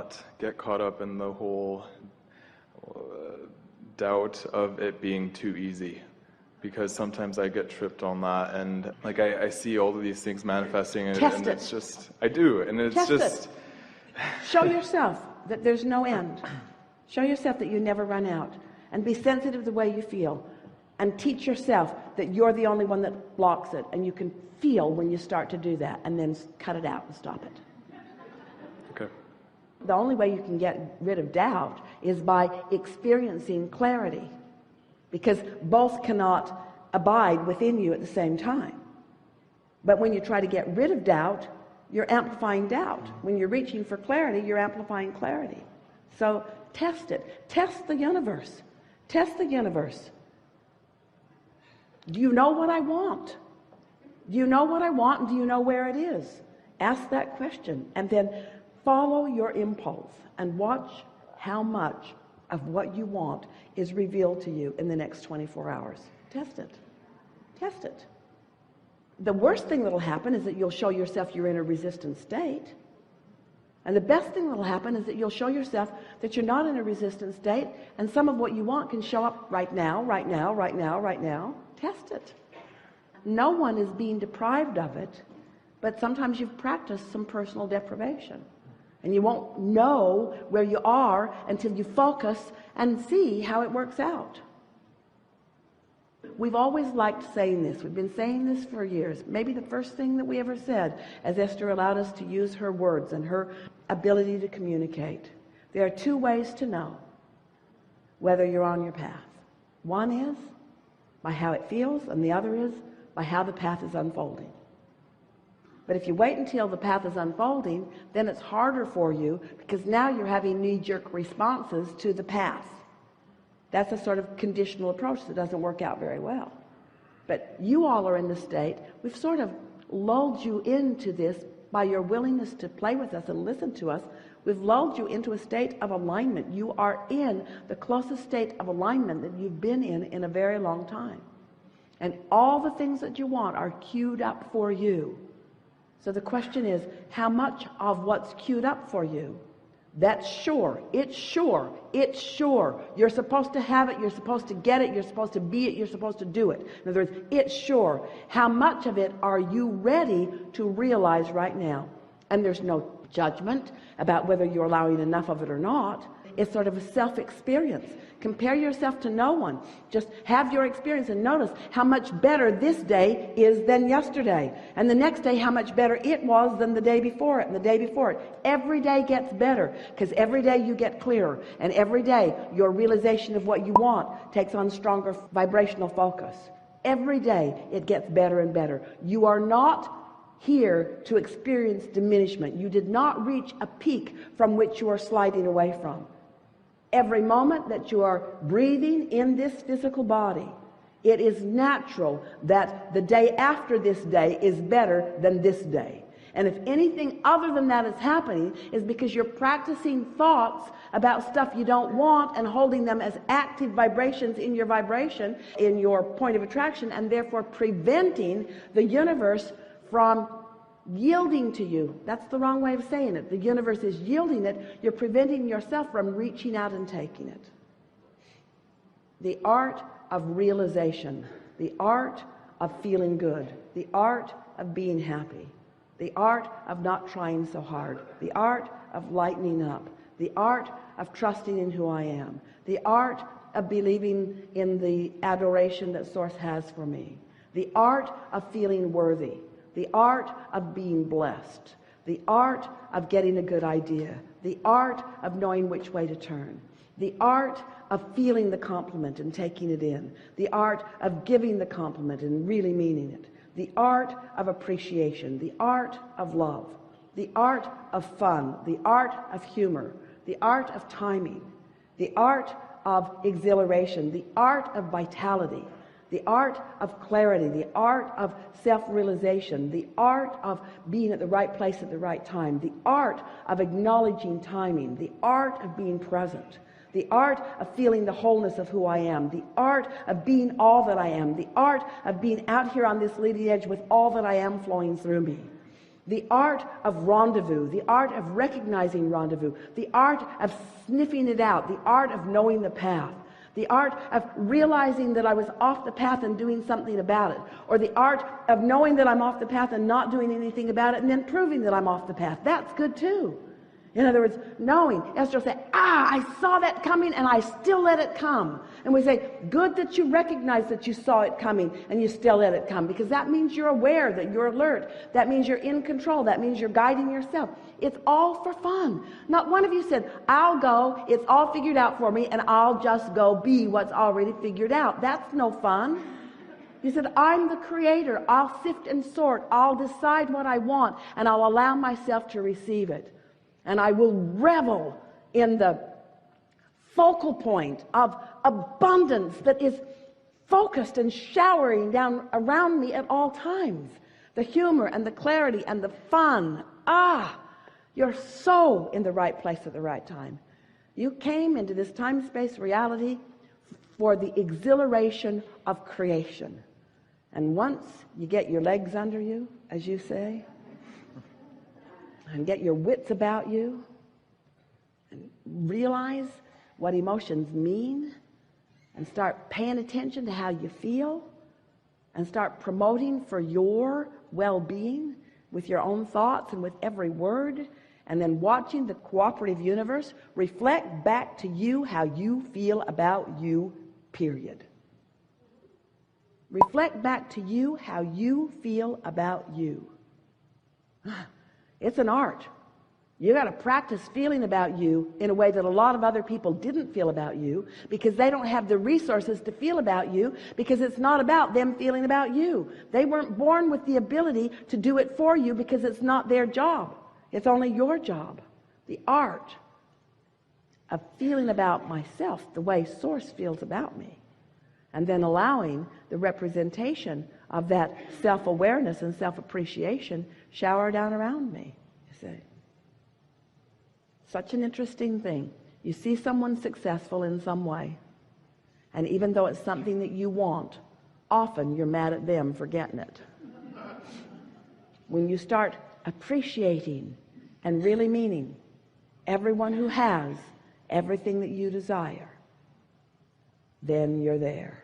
not get caught up in the whole doubt of it being too easy, because sometimes I get tripped on that, and like I see all of these things manifesting, and it's just, I do, and it's Test just it. Show yourself that there's no end. Show yourself that you never run out, and be sensitive to the way you feel, and teach yourself that you're the only one that blocks it, and you can feel when you start to do that, and then cut it out and stop it. Okay. The only way you can get rid of doubt is by experiencing clarity, because both cannot abide within you at the same time. But when you try to get rid of doubt, you're amplifying doubt. When you're reaching for clarity, you're amplifying clarity. So test it. Test the universe. Test the universe. Do you know what I want? Do you know what I want, and do you know where it is? Ask that question, and then follow your impulse and watch how much of what you want is revealed to you in the next 24 hours. Test it. Test it. The worst thing that'll happen is that you'll show yourself you're in a resistant state. And the best thing that'll happen is that you'll show yourself that you're not in a resistant state, and some of what you want can show up right now, right now, right now, right now. Test it. No one is being deprived of it, but sometimes you've practiced some personal deprivation. And you won't know where you are until you focus and see how it works out. We've always liked saying this. We've been saying this for years. Maybe the first thing that we ever said, as Esther allowed us to use her words and her ability to communicate. There are two ways to know whether you're on your path. One is by how it feels, and the other is by how the path is unfolding. But if you wait until the path is unfolding, then it's harder for you, because now you're having knee-jerk responses to the path. That's a sort of conditional approach that doesn't work out very well. But you all are in the state, we've sort of lulled you into this by your willingness to play with us and listen to us. We've lulled you into a state of alignment. You are in the closest state of alignment that you've been in a very long time. And all the things that you want are queued up for you. So the question is, how much of what's queued up for you? That's sure. It's sure. It's sure. You're supposed to have it. You're supposed to get it. You're supposed to be it. You're supposed to do it. In other words, it's sure. How much of it are you ready to realize right now? And there's no judgment about whether you're allowing enough of it or not. It's sort of a self-experience. Compare yourself to no one. Just have your experience and notice how much better this day is than yesterday. And the next day, how much better it was than the day before it and the day before it. Every day gets better, because every day you get clearer. And every day your realization of what you want takes on stronger vibrational focus. Every day it gets better and better. You are not here to experience diminishment. You did not reach a peak from which you are sliding away from. Every moment that you are breathing in this physical body, it is natural that the day after this day is better than this day. And if anything other than that is happening, is because you're practicing thoughts about stuff you don't want and holding them as active vibrations in your vibration, in your point of attraction, and therefore preventing the universe from yielding to you. That's the wrong way of saying it. The universe is yielding it. You're preventing yourself from reaching out and taking it. The art of realization, the art of feeling good, the art of being happy, the art of not trying so hard, the art of lightening up, the art of trusting in who I am, the art of believing in the adoration that Source has for me, the art of feeling worthy, the art of being blessed, the art of getting a good idea, the art of knowing which way to turn, the art of feeling the compliment and taking it in, the art of giving the compliment and really meaning it, the art of appreciation, the art of love, the art of fun, the art of humor, the art of timing, the art of exhilaration, the art of vitality, the art of clarity, the art of self-realization, the art of being at the right place at the right time, the art of acknowledging timing, the art of being present, the art of feeling the wholeness of who I am, the art of being all that I am, the art of being out here on this leading edge with all that I am flowing through me, The art of rendezvous, the art of recognizing rendezvous, the art of sniffing it out, the art of knowing the path, the art of realizing that I was off the path and doing something about it, or the art of knowing that I'm off the path and not doing anything about it and then proving that I'm off the path. That's good too. In other words, knowing. Esther will say, I saw that coming and I still let it come. And we say, good that you recognize that you saw it coming and you still let it come, because that means you're aware, that you're alert. That means you're in control. That means you're guiding yourself. It's all for fun. Not one of you said, I'll go, it's all figured out for me, and I'll just go be what's already figured out. That's no fun. You said, I'm the creator. I'll sift and sort. I'll decide what I want, and I'll allow myself to receive it. And I will revel in the focal point of abundance that is focused and showering down around me at all times. The humor and the clarity and the fun. You're so in the right place at the right time. You came into this time-space reality for the exhilaration of creation. And once you get your legs under you, as you say, and get your wits about you and realize what emotions mean and start paying attention to how you feel and start promoting for your well-being with your own thoughts and with every word, and then watching the cooperative universe reflect back to you how you feel about you, period. Reflect back to you how you feel about you. It's an art. You got to practice feeling about you in a way that a lot of other people didn't feel about you, because they don't have the resources to feel about you, because it's not about them feeling about you. They weren't born with the ability to do it for you, because it's not their job. It's only your job. The art of feeling about myself the way Source feels about me, and then allowing the representation of that self-awareness and self-appreciation shower down around me, you see. Such an interesting thing. You see someone successful in some way, and even though it's something that you want, often you're mad at them for getting it. When you start appreciating and really meaning everyone who has everything that you desire, then you're there.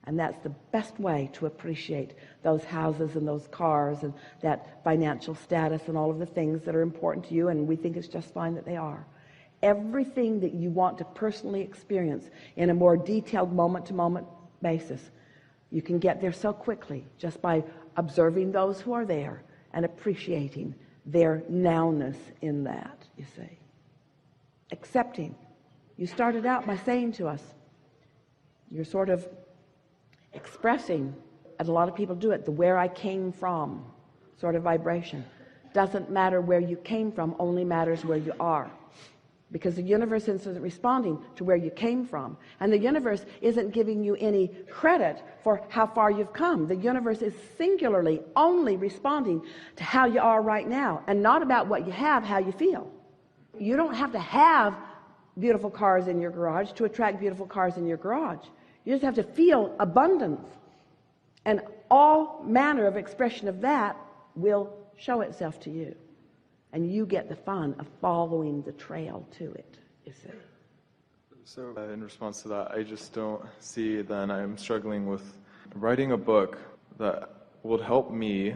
And that's the best way to appreciate those houses and those cars and that financial status and all of the things that are important to you, and we think it's just fine that they are. Everything that you want to personally experience in a more detailed moment-to-moment basis, you can get there so quickly just by observing those who are there and appreciating their nowness in that, you see. Accepting. You started out by saying to us, you're sort of expressing, and a lot of people do it, the where I came from sort of vibration. Doesn't matter where you came from, only matters where you are. Because the universe isn't responding to where you came from. And the universe isn't giving you any credit for how far you've come. The universe is singularly only responding to how you are right now, and not about what you have, how you feel. You don't have to have beautiful cars in your garage to attract beautiful cars in your garage. You just have to feel abundance, and all manner of expression of that will show itself to you, and you get the fun of following the trail to it, you see. So in response to that, I just don't see then I'm struggling with writing a book that would help me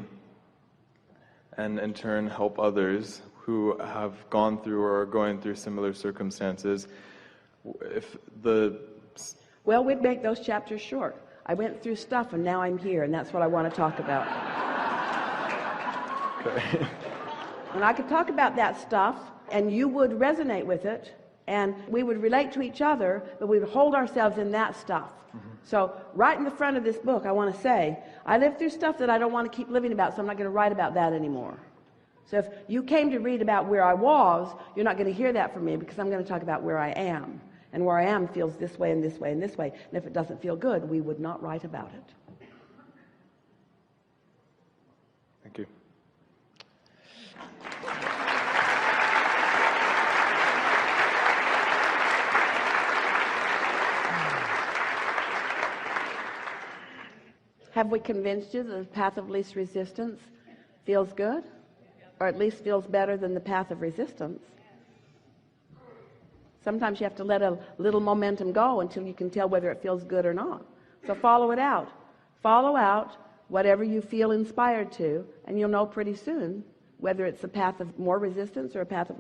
and in turn help others who have gone through or are going through similar circumstances. Well, we'd make those chapters short. I went through stuff and now I'm here, and that's what I want to talk about. Okay. And I could talk about that stuff, and you would resonate with it, and we would relate to each other, but we would hold ourselves in that stuff. Mm-hmm. So right in the front of this book, I want to say, I lived through stuff that I don't want to keep living about, so I'm not going to write about that anymore. So if you came to read about where I was, you're not going to hear that from me, because I'm going to talk about where I am. And where I am feels this way and this way and this way. And if it doesn't feel good, we would not write about it. Thank you. Have we convinced you that the path of least resistance feels good? or at least feels better than the path of resistance. Sometimes you have to let a little momentum go until you can tell whether it feels good or not. So follow it out. Follow out whatever you feel inspired to, and you'll know pretty soon whether it's a path of more resistance or a path of